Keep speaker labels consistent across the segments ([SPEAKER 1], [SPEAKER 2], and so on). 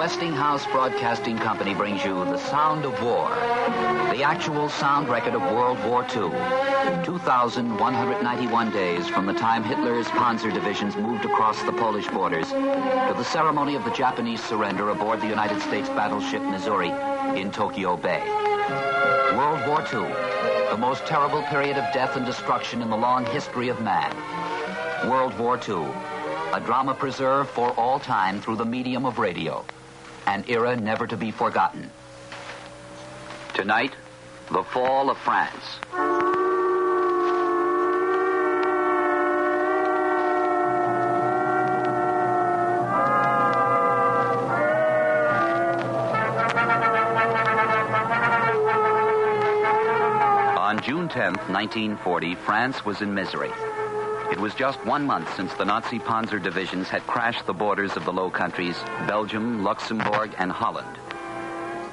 [SPEAKER 1] Westinghouse Broadcasting Company brings you The Sound of War, the actual sound record of World War II. 2,191 days from the time Hitler's Panzer divisions moved across the Polish borders to the ceremony of the Japanese surrender aboard the United States battleship Missouri in Tokyo Bay. World War II, the most terrible period of death and destruction in the long history of man. World War II, a drama preserved for all time through the medium of radio. An era never to be forgotten. Tonight, the Fall of France. On June 10th, 1940, France was in misery. It was just 1 month since the Nazi Panzer divisions had crashed the borders of the Low Countries, Belgium, Luxembourg, and Holland.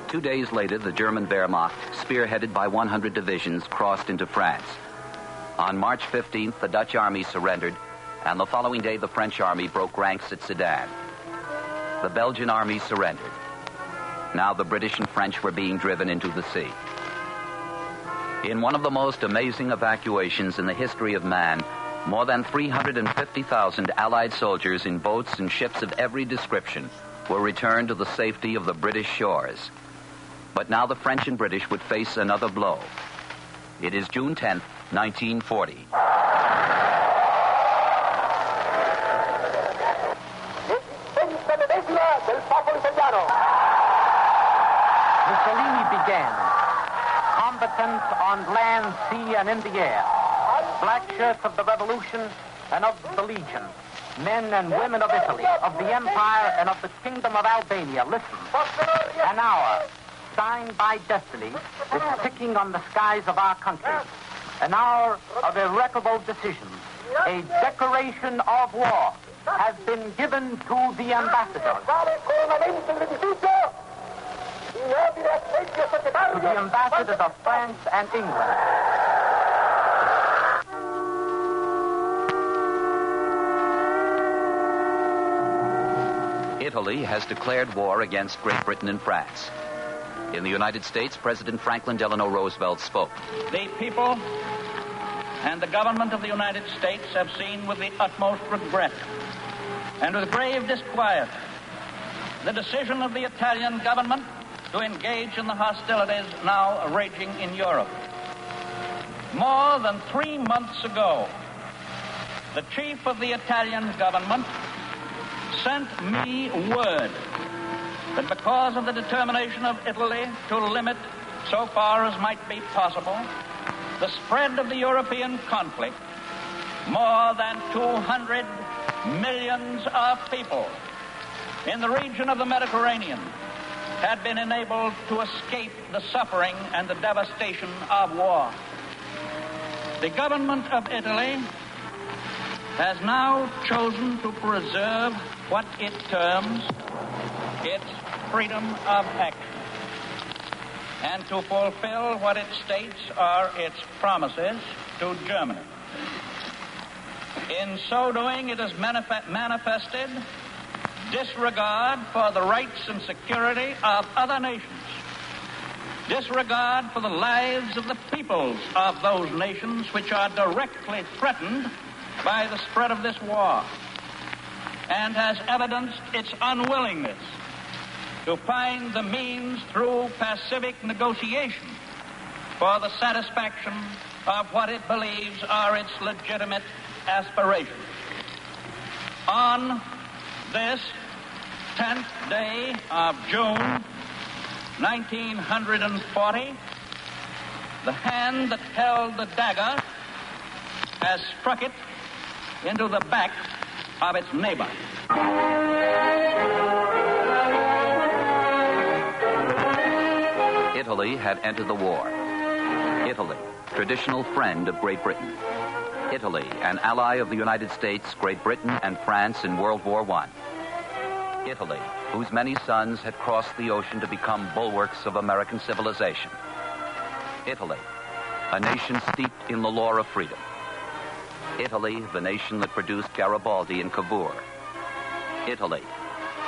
[SPEAKER 1] 2 days later, the German Wehrmacht, spearheaded by 100 divisions, crossed into France. On March 15th, the Dutch army surrendered, and the following day, the French army broke ranks at Sedan. The Belgian army surrendered. Now the British and French were being driven into the sea. In one of the most amazing evacuations in the history of man, more than 350,000 Allied soldiers in boats and ships of every description were returned to the safety of the British shores. But now the French and British would face another blow. It is June 10th, 1940.
[SPEAKER 2] Mussolini began. Combatants on land, sea, and in the air. Black shirts of the Revolution and of the Legion. Men and women of Italy, of the Empire, and of the Kingdom of Albania, listen. An hour, signed by destiny, is ticking on the skies of our country. An hour of irreparable decisions. A declaration of war has been given to the ambassadors. To the ambassadors of France and England.
[SPEAKER 1] Italy has declared war against Great Britain and France. In the United States, President Franklin Delano Roosevelt spoke.
[SPEAKER 3] The people and the government of the United States have seen with the utmost regret and with grave disquiet the decision of the Italian government to engage in the hostilities now raging in Europe. More than 3 months ago, the chief of the Italian government sent me word that because of the determination of Italy to limit, so far as might be possible, the spread of the European conflict, more than 200 millions of people in the region of the Mediterranean had been enabled to escape the suffering and the devastation of war. The government of Italy has now chosen to preserve what it terms its freedom of action and to fulfill what it states are its promises to Germany. In so doing, it has manifested disregard for the rights and security of other nations, disregard for the lives of the peoples of those nations which are directly threatened by the spread of this war, and has evidenced its unwillingness to find the means through pacific negotiation for the satisfaction of what it believes are its legitimate aspirations. On this 10th day of June, 1940, the hand that held the dagger has struck it into the back of its neighbor.
[SPEAKER 1] Italy had entered the war. Italy, traditional friend of Great Britain. Italy, an ally of the United States, Great Britain, and France in World War I. Italy, whose many sons had crossed the ocean to become bulwarks of American civilization. Italy, a nation steeped in the lore of freedom. Italy, the nation that produced Garibaldi and Cavour. Italy,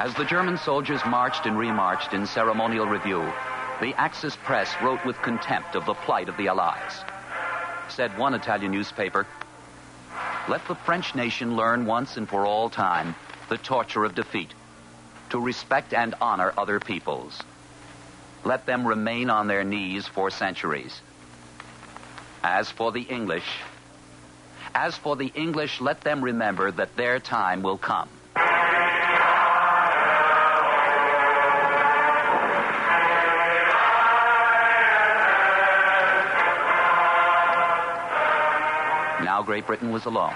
[SPEAKER 1] As the German soldiers marched and remarched in ceremonial review, the Axis press wrote with contempt of the plight of the Allies. Said one Italian newspaper, "Let the French nation learn once and for all time the torture of defeat, to respect and honor other peoples. Let them remain on their knees for centuries. As for the English, let them remember that their time will come." Now Great Britain was alone.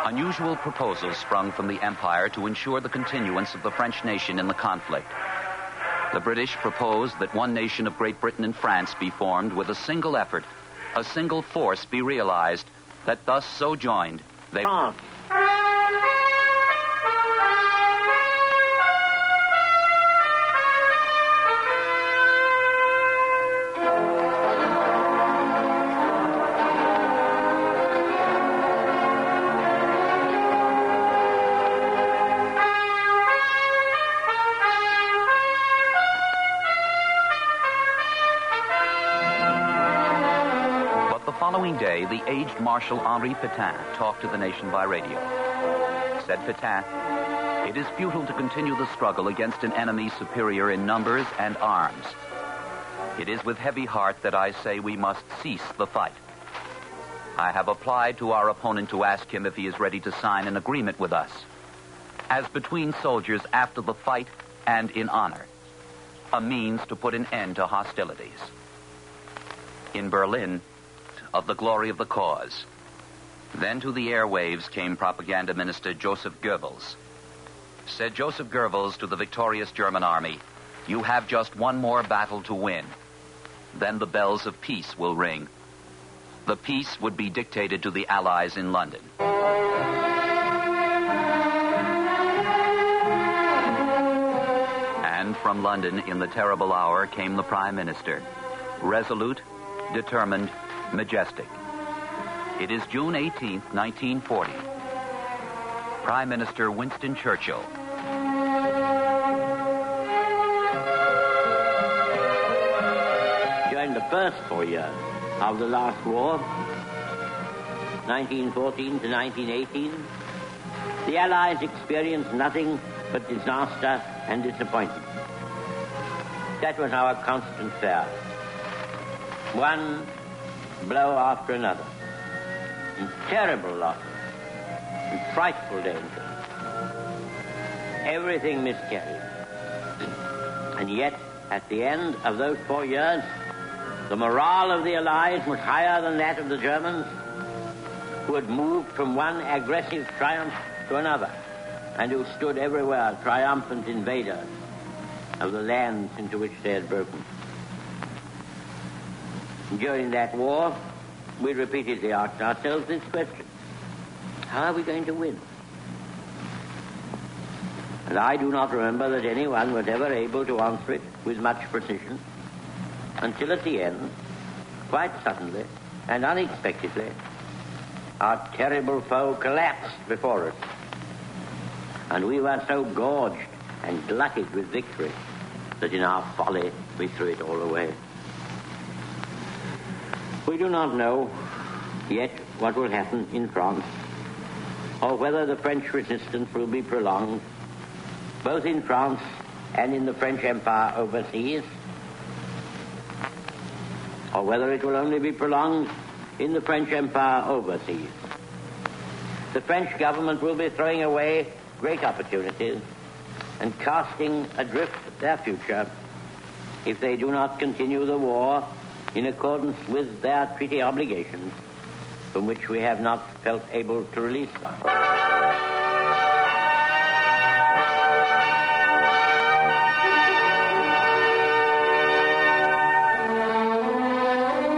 [SPEAKER 1] Unusual proposals sprung from the Empire to ensure the continuance of the French nation in the conflict. The British proposed that one nation of Great Britain and France be formed with a single effort, a single force be realized, that thus so joined, they... Day, the aged Marshal Henri Pétain talked to the nation by radio. Said Pétain, "It is futile to continue the struggle against an enemy superior in numbers and arms. It is with heavy heart that I say we must cease the fight. I have applied to our opponent to ask him if he is ready to sign an agreement with us, as between soldiers after the fight and in honor, a means to put an end to hostilities." In Berlin, of the glory of the cause. Then to the airwaves came propaganda minister Joseph Goebbels. Said Joseph Goebbels to the victorious German army, "You have just one more battle to win. Then the bells of peace will ring." The peace would be dictated to the Allies in London. And from London in the terrible hour came the Prime Minister, resolute, determined, majestic. It is June 18th, 1940. Prime Minister Winston Churchill.
[SPEAKER 4] During the first 4 years of the last war, 1914 to 1918, the Allies experienced nothing but disaster and disappointment. That was our constant fare. One blow after another, and terrible losses, and frightful danger. Everything miscarried. And yet, at the end of those 4 years, the morale of the Allies was higher than that of the Germans, who had moved from one aggressive triumph to another, and who stood everywhere triumphant invaders of the lands into which they had broken. During that war, we repeatedly asked ourselves this question: how are we going to win? And I do not remember that anyone was ever able to answer it with much precision, until at the end, quite suddenly and unexpectedly, our terrible foe collapsed before us, and we were so gorged and glutted with victory that in our folly we threw it all away. We do not know yet what will happen in France, or whether the French resistance will be prolonged, both in France and in the French Empire overseas, or whether it will only be prolonged in the French Empire overseas. The French government will be throwing away great opportunities and casting adrift their future if they do not continue the war in accordance with their treaty obligations, from which we have not felt able to release them.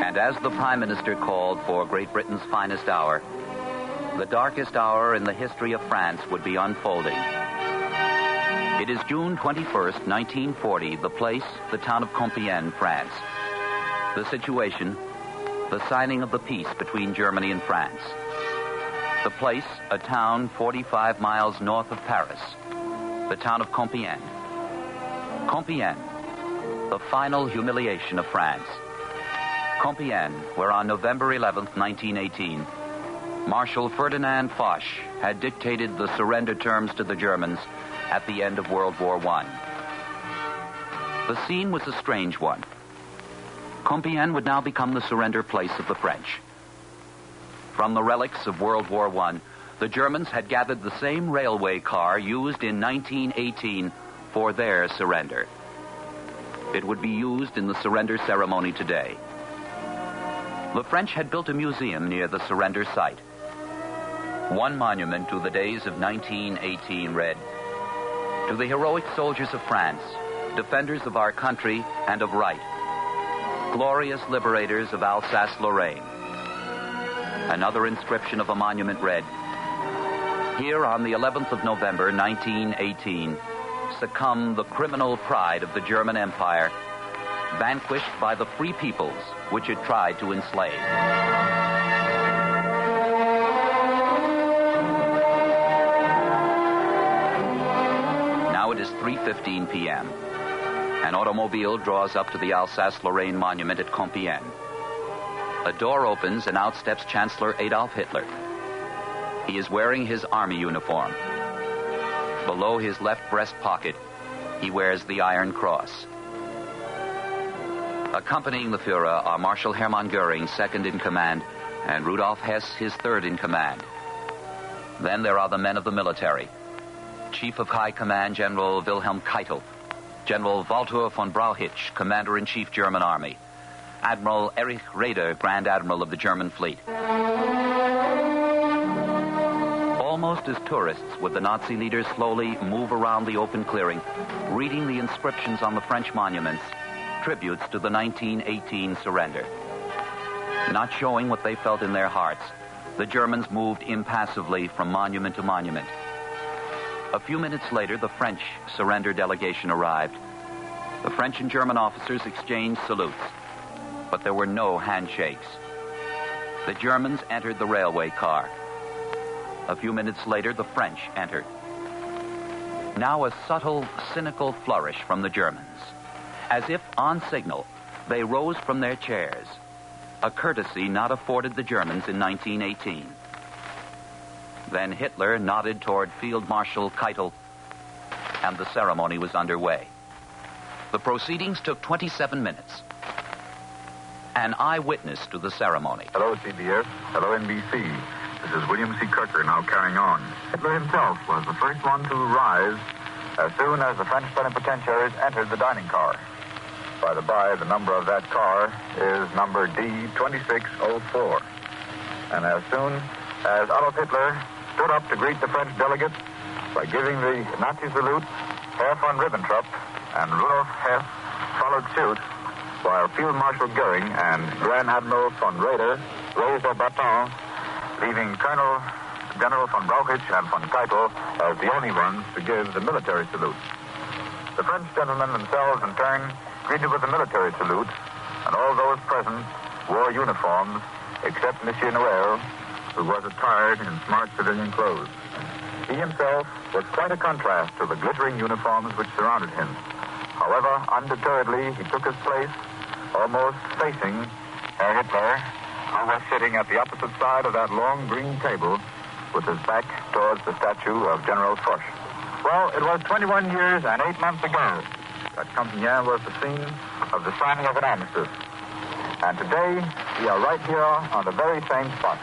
[SPEAKER 1] And as the Prime Minister called for Great Britain's finest hour, the darkest hour in the history of France would be unfolding. It is June 21st, 1940, the place, the town of Compiègne, France. The situation, the signing of the peace between Germany and France. The place, a town 45 miles north of Paris. the town of Compiègne. Compiègne, the final humiliation of France. Compiègne, where on November 11th, 1918, Marshal Ferdinand Foch had dictated the surrender terms to the Germans at the end of World War I. The scene was a strange one. Compiègne would now become the surrender place of the French. From the relics of World War I, the Germans had gathered the same railway car used in 1918 for their surrender. It would be used in the surrender ceremony today. The French had built a museum near the surrender site. One monument to the days of 1918 read, "To the heroic soldiers of France, defenders of our country and of right, glorious liberators of Alsace-Lorraine." Another inscription of a monument read, "Here on the 11th of November, 1918, succumbed the criminal pride of the German Empire, vanquished by the free peoples which it tried to enslave." Now it is 3:15 p.m. An automobile draws up to the Alsace-Lorraine monument at Compiègne. A door opens and out steps Chancellor Adolf Hitler. He is wearing his army uniform. Below his left breast pocket, he wears the Iron Cross. Accompanying the Führer are Marshal Hermann Göring, second in command, and Rudolf Hess, his third in command. Then there are the men of the military. Chief of High Command, General Wilhelm Keitel. General Walter von Brauchitsch, Commander-in-Chief, German Army. Admiral Erich Raeder, Grand Admiral of the German Fleet. Almost as tourists would the Nazi leaders slowly move around the open clearing, reading the inscriptions on the French monuments, tributes to the 1918 surrender. Not showing what they felt in their hearts, the Germans moved impassively from monument to monument. A few minutes later, the French surrender delegation arrived. The French and German officers exchanged salutes, but there were no handshakes. The Germans entered the railway car. A few minutes later, the French entered. Now a subtle, cynical flourish from the Germans. As if on signal, they rose from their chairs, a courtesy not afforded the Germans in 1918. Then Hitler nodded toward Field Marshal Keitel, and the ceremony was underway. The proceedings took 27 minutes. An eyewitness to the ceremony.
[SPEAKER 5] Hello, CBS. Hello, NBC. This is William C. Kirker now carrying on. Hitler himself was the first one to rise as soon as the French plenipotentiaries entered the dining car. By the by, the number of that car is number D2604. And as soon as Adolf Hitler stood up to greet the French delegates by giving the Nazi salute, Herr von Ribbentrop and Rudolf Hess followed suit, while Field Marshal Göring and Grand Admiral von Raeder raised their batons, leaving General von Brauchitsch and von Keitel as the only ones to give the military salute. The French gentlemen themselves, in turn, greeted with the military salute, and all those present wore uniforms, except Monsieur Noël, who was attired in smart civilian clothes. He himself was quite a contrast to the glittering uniforms which surrounded him. However, undeterredly, he took his place almost facing Herr Hitler, who was sitting at the opposite side of that long green table with his back towards the statue of General Foch. Well, it was 21 years and 8 months ago that Compiègne was the scene of the signing of an armistice. And today, we are right here on the very same spot.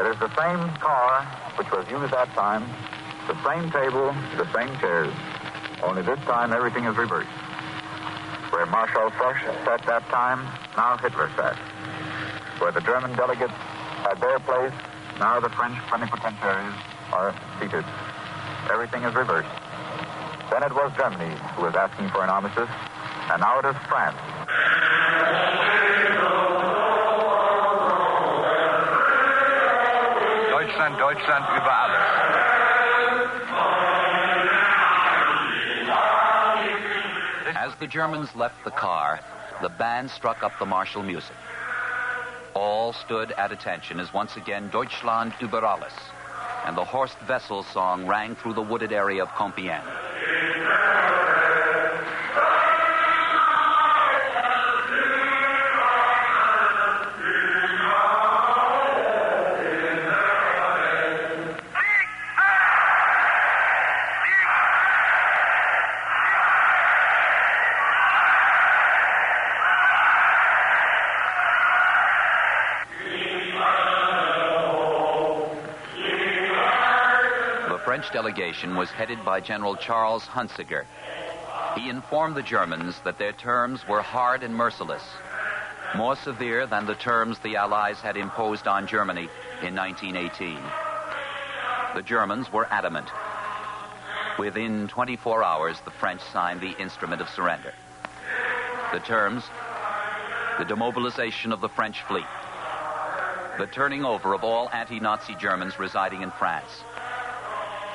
[SPEAKER 5] It is the same car which was used that time, the same table, the same chairs. Only this time, everything is reversed. Where Marshal Foch sat that time, now Hitler sat. Where the German delegates had their place, now the French plenipotentiaries are seated. Everything is reversed. Then it was Germany who was asking for an armistice, and now it is France.
[SPEAKER 6] Deutschland, Deutschland über alles.
[SPEAKER 1] As the Germans left the car, the band struck up the martial music. All stood at attention as once again Deutschland über alles, and the horsed vessel song rang through the wooded area of Compiègne. The French delegation was headed by General Charles Hunsiker. He informed the Germans that their terms were hard and merciless, more severe than the terms the Allies had imposed on Germany in 1918. The Germans were adamant. Within 24 hours, the French signed the instrument of surrender. The terms: the demobilization of the French fleet, the turning over of all anti-Nazi Germans residing in France,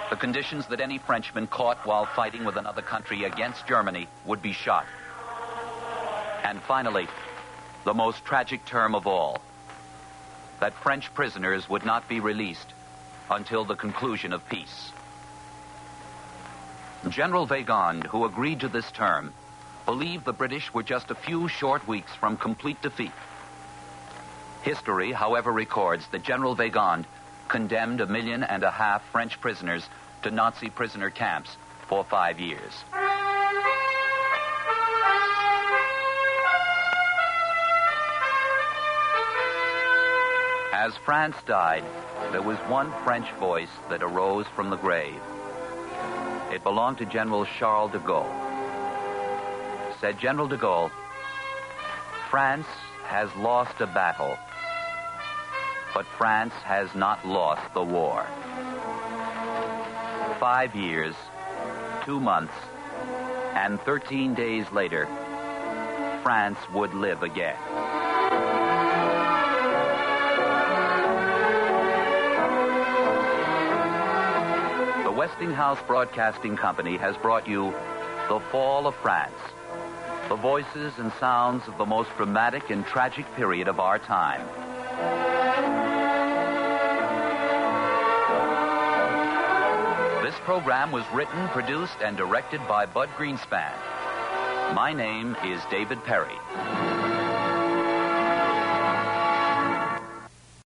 [SPEAKER 1] the conditions that any Frenchman caught while fighting with another country against Germany would be shot. And finally, the most tragic term of all, that French prisoners would not be released until the conclusion of peace. General Weygand, who agreed to this term, believed the British were just a few short weeks from complete defeat. History, however, records that General Weygand condemned 1.5 million French prisoners to Nazi prisoner camps for 5 years. As France died, there was one French voice that arose from the grave. It belonged to General Charles de Gaulle. Said General de Gaulle, "France has lost a battle, but France has not lost the war." 5 years, 2 months, and 13 days later, France would live again. The Westinghouse Broadcasting Company has brought you The Fall of France, the voices and sounds of the most dramatic and tragic period of our time. This program was written, produced, and directed by Bud Greenspan. My name is David Perry.